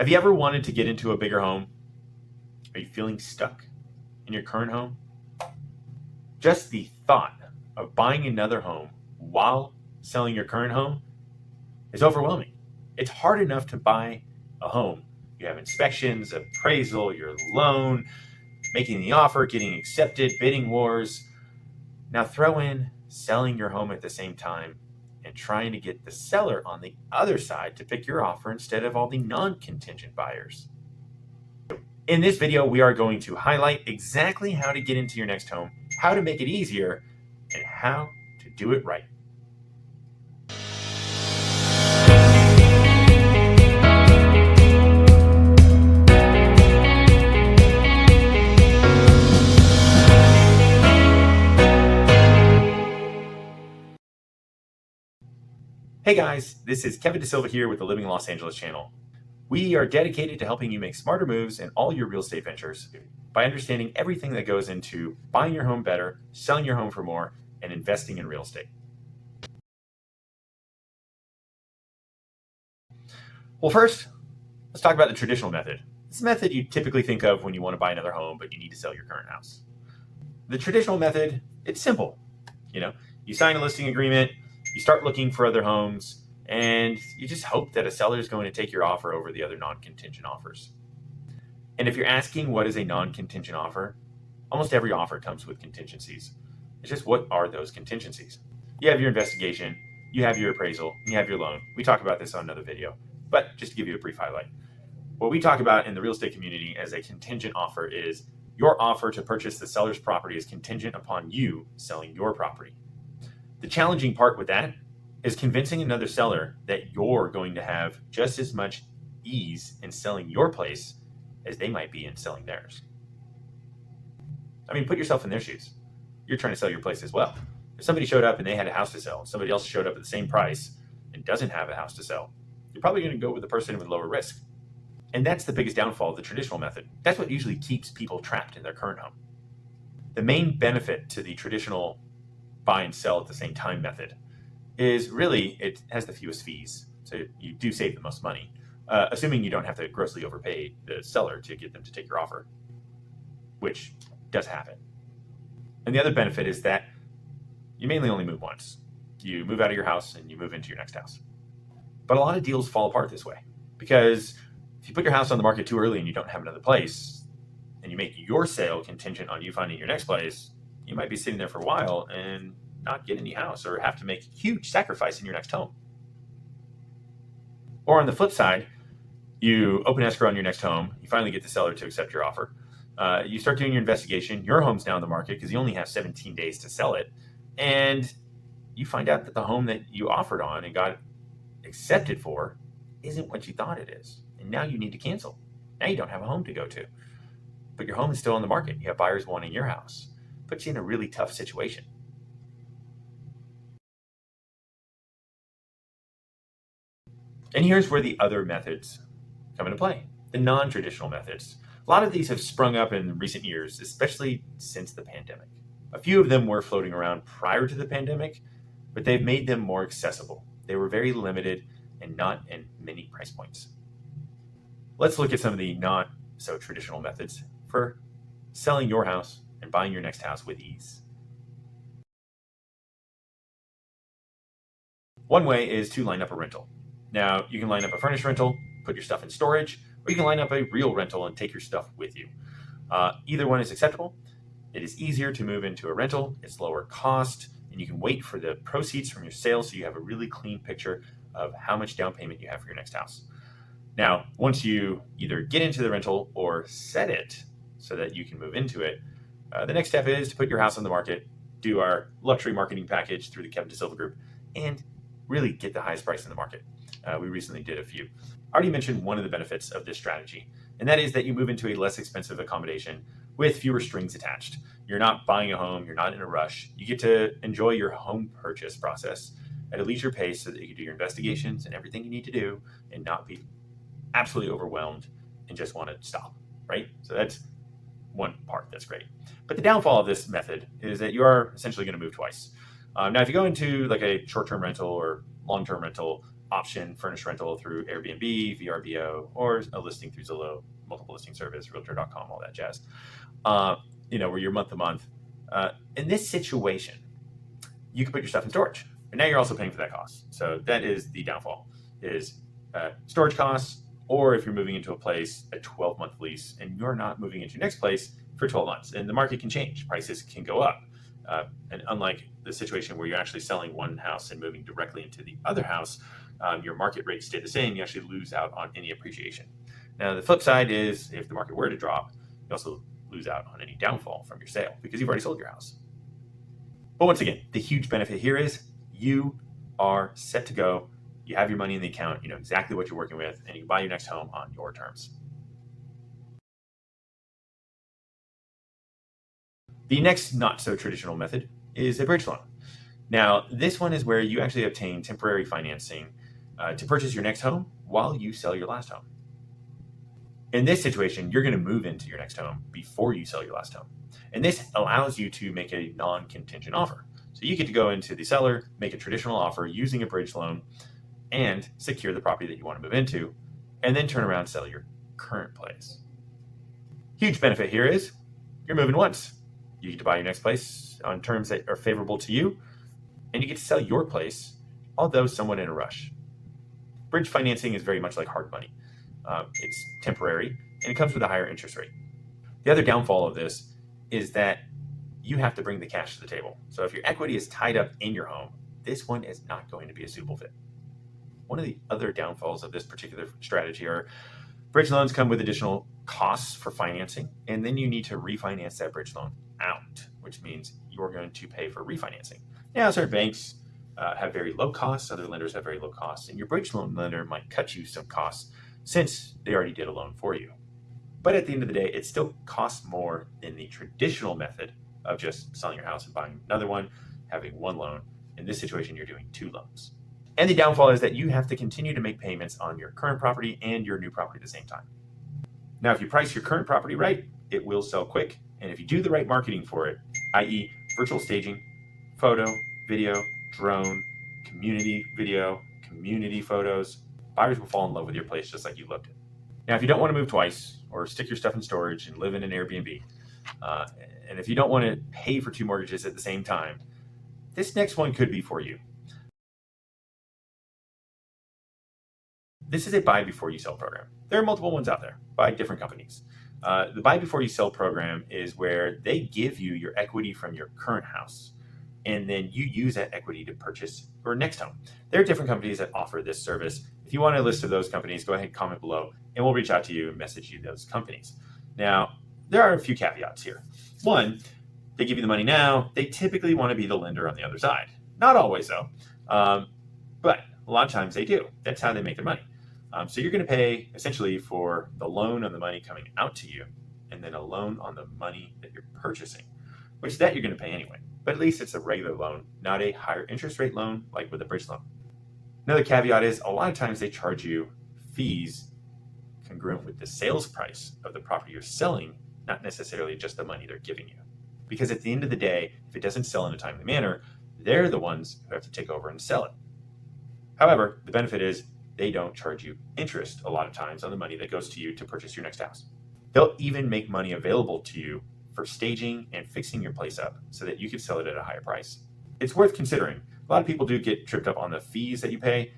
Have you ever wanted to get into a bigger home? Are you feeling stuck in your current home? Just the thought of buying another home while selling your current home is overwhelming. It's hard enough to buy a home. You have inspections, appraisal, your loan, making the offer, getting accepted, bidding wars. Now throw in selling your home at the same time and trying to get the seller on the other side to pick your offer instead of all the non-contingent buyers. In this video, we are going to highlight exactly how to get into your next home, how to make it easier, and how to do it right. Hey guys, this is Kevin DeSilva here with the Living Los Angeles channel. We are dedicated to helping you make smarter moves in all your real estate ventures by understanding everything that goes into buying your home better, selling your home for more, and investing in real estate. Well, first, let's talk about the traditional method. This method you typically think of when you want to buy another home, but you need to sell your current house. The traditional method, it's simple. You sign a listing agreement, you start looking for other homes, and you just hope that a seller is going to take your offer over the other non-contingent offers. And if you're asking what is a non-contingent offer, almost every offer comes with contingencies. It's just, what are those contingencies? You have your investigation, you have your appraisal, and you have your loan. We talk about this on another video, but just to give you a brief highlight. What we talk about in the real estate community as a contingent offer is your offer to purchase the seller's property is contingent upon you selling your property. The challenging part with that is convincing another seller that you're going to have just as much ease in selling your place as they might be in selling theirs. I mean, put yourself in their shoes. You're trying to sell your place as well. If somebody showed up and they had a house to sell, somebody else showed up at the same price and doesn't have a house to sell, you're probably going to go with the person with lower risk. And that's the biggest downfall of the traditional method. That's what usually keeps people trapped in their current home. The main benefit to the traditional buy and sell at the same time method is really it has the fewest fees. So you do save the most money, assuming you don't have to grossly overpay the seller to get them to take your offer, which does happen. And the other benefit is that you mainly only move once. You move out of your house and you move into your next house. But a lot of deals fall apart this way, because if you put your house on the market too early and you don't have another place, and you make your sale contingent on you finding your next place, you might be sitting there for a while and not get any house, or have to make a huge sacrifice in your next home. Or on the flip side, you open escrow on your next home, you finally get the seller to accept your offer, you start doing your investigation, your home's now on the market because you only have 17 days to sell it, and you find out that the home that you offered on and got accepted for isn't what you thought it is, and now you need to cancel. Now you don't have a home to go to, but your home is still on the market. You have buyers wanting your house. Puts you in a really tough situation. And here's where the other methods come into play, the non-traditional methods. A lot of these have sprung up in recent years, especially since the pandemic. A few of them were floating around prior to the pandemic, but they've made them more accessible. They were very limited and not in many price points. Let's look at some of the not so traditional methods for selling your house and buying your next house with ease. One way is to line up a rental. Now, you can line up a furnished rental, put your stuff in storage, or you can line up a real rental and take your stuff with you. Either one is acceptable. It is easier to move into a rental, it's lower cost, and you can wait for the proceeds from your sale so you have a really clean picture of how much down payment you have for your next house. Now, once you either get into the rental or set it so that you can move into it, the next step is to put your house on the market, do our luxury marketing package through the Kevin DeSilva Group, and really get the highest price in the market. We recently did a few. I already mentioned one of the benefits of this strategy, and that is that you move into a less expensive accommodation with fewer strings attached. You're not buying a home, you're not in a rush. You get to enjoy your home purchase process at a leisure pace so that you can do your investigations and everything you need to do and not be absolutely overwhelmed and just want to stop, right? So that's one part that's great. But the downfall of this method is that you are essentially going to move twice. Now, if you go into like a short-term rental or long-term rental, option furnished rental through Airbnb, VRBO, or a listing through Zillow, multiple listing service, Realtor.com, all that jazz. Where you're month to month. In this situation, you can put your stuff in storage, and now you're also paying for that cost. So that is the downfall: is storage costs, or if you're moving into a place, a 12-month lease, and you're not moving into your next place for 12 months, and the market can change, prices can go up. And unlike the situation where you're actually selling one house and moving directly into the other house, your market rates stay the same. You actually lose out on any appreciation. Now, the flip side is if the market were to drop, you also lose out on any downfall from your sale because you've already sold your house. But once again, the huge benefit here is you are set to go. You have your money in the account. You know exactly what you're working with, and you can buy your next home on your terms. The next not so traditional method is a bridge loan. Now, this one is where you actually obtain temporary financing to purchase your next home while you sell your last home. In this situation, you're going to move into your next home before you sell your last home. And this allows you to make a non-contingent offer. So you get to go into the seller, make a traditional offer using a bridge loan, and secure the property that you want to move into, and then turn around and sell your current place. Huge benefit here is you're moving once. You get to buy your next place on terms that are favorable to you, and you get to sell your place, although somewhat in a rush. Bridge financing is very much like hard money. It's temporary, and it comes with a higher interest rate. The other downfall of this is that you have to bring the cash to the table. So if your equity is tied up in your home, this one is not going to be a suitable fit. One of the other downfalls of this particular strategy are bridge loans come with additional costs for financing, and then you need to refinance that bridge loan out, which means you're going to pay for refinancing. Now, certain banks have very low costs, other lenders have very low costs, and your bridge loan lender might cut you some costs since they already did a loan for you. But at the end of the day, it still costs more than the traditional method of just selling your house and buying another one, having one loan. In this situation, you're doing two loans. And the downfall is that you have to continue to make payments on your current property and your new property at the same time. Now, if you price your current property right, it will sell quick. And if you do the right marketing for it, i.e. virtual staging, photo, video, drone, community video, community photos, buyers will fall in love with your place just like you loved it. Now, if you don't want to move twice or stick your stuff in storage and live in an Airbnb, and if you don't want to pay for two mortgages at the same time, this next one could be for you. This is a buy before you sell program. There are multiple ones out there by different companies. The buy before you sell program is where they give you your equity from your current house, and then you use that equity to purchase your next home. There are different companies that offer this service. If you want a list of those companies, go ahead and comment below, and we'll reach out to you and message you those companies. Now, there are a few caveats here. One, they give you the money now. They typically want to be the lender on the other side. Not always, though, but a lot of times they do. That's how they make their money. So you're going to pay essentially for the loan on the money coming out to you, and then a loan on the money that you're purchasing, which that you're going to pay anyway. But at least it's a regular loan, not a higher interest rate loan like with a bridge loan. Another caveat is a lot of times they charge you fees congruent with the sales price of the property you're selling, not necessarily just the money they're giving you. Because at the end of the day, if it doesn't sell in a timely manner, they're the ones who have to take over and sell it. However, the benefit is they don't charge you interest a lot of times on the money that goes to you to purchase your next house. They'll even make money available to you for staging and fixing your place up so that you can sell it at a higher price. It's worth considering. A lot of people do get tripped up on the fees that you pay,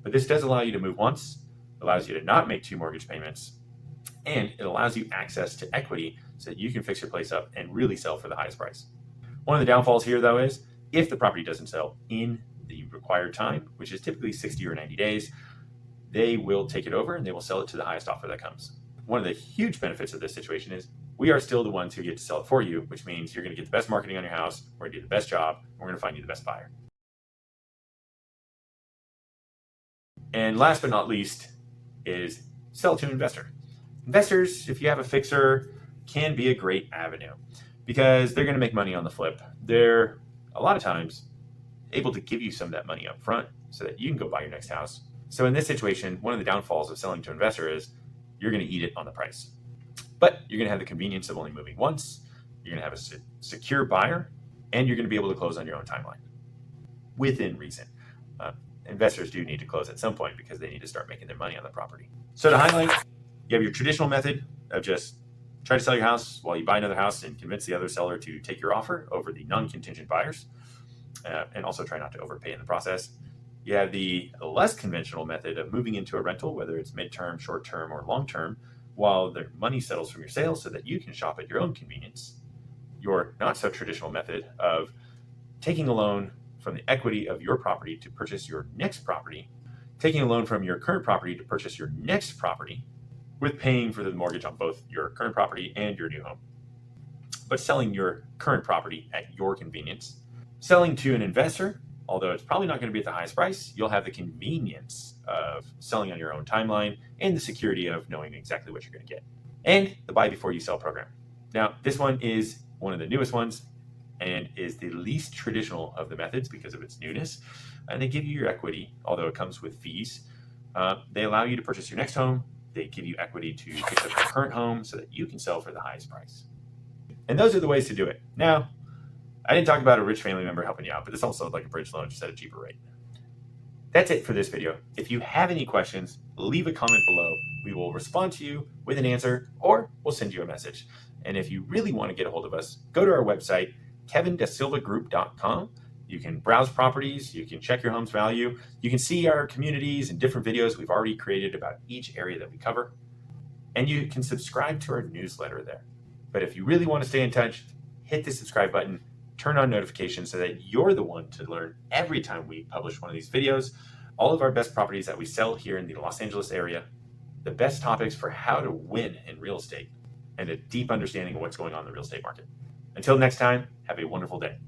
but this does allow you to move once, allows you to not make two mortgage payments, and it allows you access to equity so that you can fix your place up and really sell for the highest price. One of the downfalls here, though, is if the property doesn't sell in the required time, which is typically 60 or 90 days, they will take it over and they will sell it to the highest offer that comes. One of the huge benefits of this situation is we are still the ones who get to sell it for you, which means you're going to get the best marketing on your house, we're going to do the best job, and we're going to find you the best buyer. And last but not least is sell to an investor. Investors, if you have a fixer, can be a great avenue because they're going to make money on the flip. They're a lot of times able to give you some of that money up front so that you can go buy your next house. So in this situation, one of the downfalls of selling to an investor is you're going to eat it on the price. But you're going to have the convenience of only moving once, you're going to have a secure buyer, and you're going to be able to close on your own timeline within reason. investors do need to close at some point because they need to start making their money on the property. So to highlight, you have your traditional method of just try to sell your house while you buy another house and convince the other seller to take your offer over the non-contingent buyers, and also try not to overpay in the process. You have the less conventional method of moving into a rental, whether it's midterm, short-term, or long-term, while the money settles from your sale so that you can shop at your own convenience. Your not-so-traditional method of taking a loan from the equity of your property to purchase your next property, taking a loan from your current property to purchase your next property, with paying for the mortgage on both your current property and your new home, but selling your current property at your convenience. Selling to an investor, although it's probably not going to be at the highest price, you'll have the convenience of selling on your own timeline and the security of knowing exactly what you're going to get. And the buy before you sell program. Now, this one is one of the newest ones and is the least traditional of the methods because of its newness. And they give you your equity, although it comes with fees. They allow you to purchase your next home. They give you equity to fix up your current home so that you can sell for the highest price. And those are the ways to do it. Now, I didn't talk about a rich family member helping you out, but it's also like a bridge loan, just at a cheaper rate. That's it for this video. If you have any questions, leave a comment below. We will respond to you with an answer, or we'll send you a message. And if you really want to get a hold of us, go to our website, kevindasilvagroup.com. You can browse properties, you can check your home's value, you can see our communities and different videos we've already created about each area that we cover, and you can subscribe to our newsletter there. But if you really want to stay in touch, hit the subscribe button, turn on notifications so that you're the one to learn every time we publish one of these videos, all of our best properties that we sell here in the Los Angeles area, the best topics for how to win in real estate, and a deep understanding of what's going on in the real estate market. Until next time, have a wonderful day.